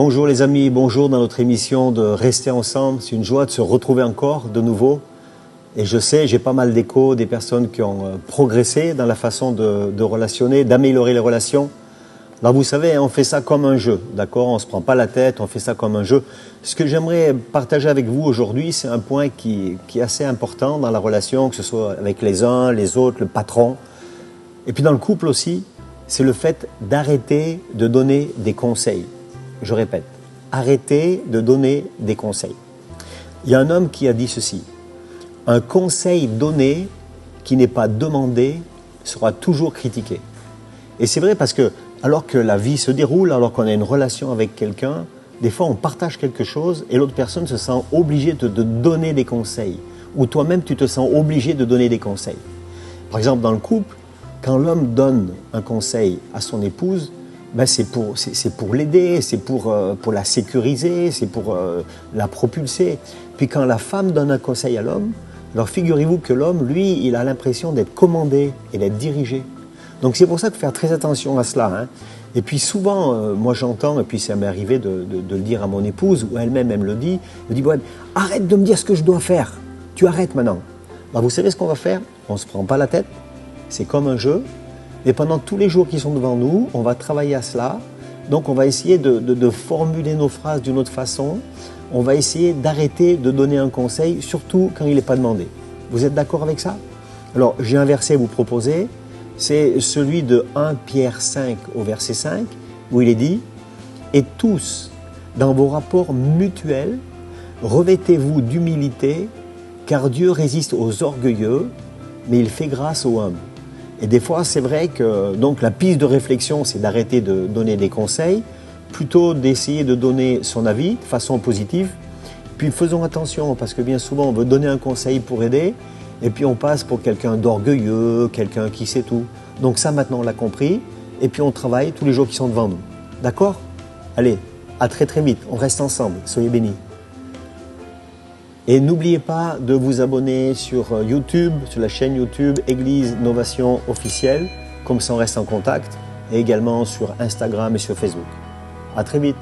Bonjour les amis, bonjour dans notre émission de Rester ensemble. C'est une joie de se retrouver encore de nouveau. Et je sais, j'ai pas mal d'échos des personnes qui ont progressé dans la façon de relationner, d'améliorer les relations. Alors vous savez, on fait ça comme un jeu, d'accord? On ne se prend pas la tête, on fait ça comme un jeu. Ce que j'aimerais partager avec vous aujourd'hui, c'est un point qui est assez important dans la relation, que ce soit avec les uns, les autres, le patron. Et puis dans le couple aussi, c'est le fait d'arrêter de donner des conseils. Je répète, arrêtez de donner des conseils. Il y a un homme qui a dit ceci: un conseil donné qui n'est pas demandé sera toujours critiqué. Et c'est vrai parce que, alors que la vie se déroule, alors qu'on a une relation avec quelqu'un, des fois on partage quelque chose et l'autre personne se sent obligée de te donner des conseils. Ou toi-même tu te sens obligé de donner des conseils. Par exemple dans le couple, quand l'homme donne un conseil à son épouse, ben c'est pour l'aider, c'est pour la sécuriser, c'est pour la propulser. Puis quand la femme donne un conseil à l'homme, alors figurez-vous que l'homme, lui, il a l'impression d'être commandé et d'être dirigé. Donc c'est pour ça qu'il faut faire très attention à cela. Hein. Et puis souvent, moi j'entends, et puis ça m'est arrivé de le dire à mon épouse, ou elle-même, elle me le dit, elle me dit, ouais, arrête de me dire ce que je dois faire, tu arrêtes maintenant. Alors vous savez ce qu'on va faire? On ne se prend pas la tête, c'est comme un jeu. Et pendant tous les jours qui sont devant nous, on va travailler à cela. Donc on va essayer de formuler nos phrases d'une autre façon. On va essayer d'arrêter de donner un conseil, surtout quand il n'est pas demandé. Vous êtes d'accord avec ça? Alors j'ai un verset à vous proposer. C'est celui de 1 Pierre 5 au verset 5, où il est dit « Et tous, dans vos rapports mutuels, revêtez-vous d'humilité, car Dieu résiste aux orgueilleux, mais il fait grâce aux humbles. » Et des fois, c'est vrai que donc la piste de réflexion, c'est d'arrêter de donner des conseils, plutôt d'essayer de donner son avis de façon positive. Puis faisons attention, parce que bien souvent, on veut donner un conseil pour aider, et puis on passe pour quelqu'un d'orgueilleux, quelqu'un qui sait tout. Donc ça, maintenant, on l'a compris, et puis on travaille tous les jours qui sont devant nous. D'accord? Allez, à très très vite, on reste ensemble, soyez bénis. Et n'oubliez pas de vous abonner sur YouTube, sur la chaîne YouTube Église Novation Officielle, comme ça on reste en contact, et également sur Instagram et sur Facebook. À très vite.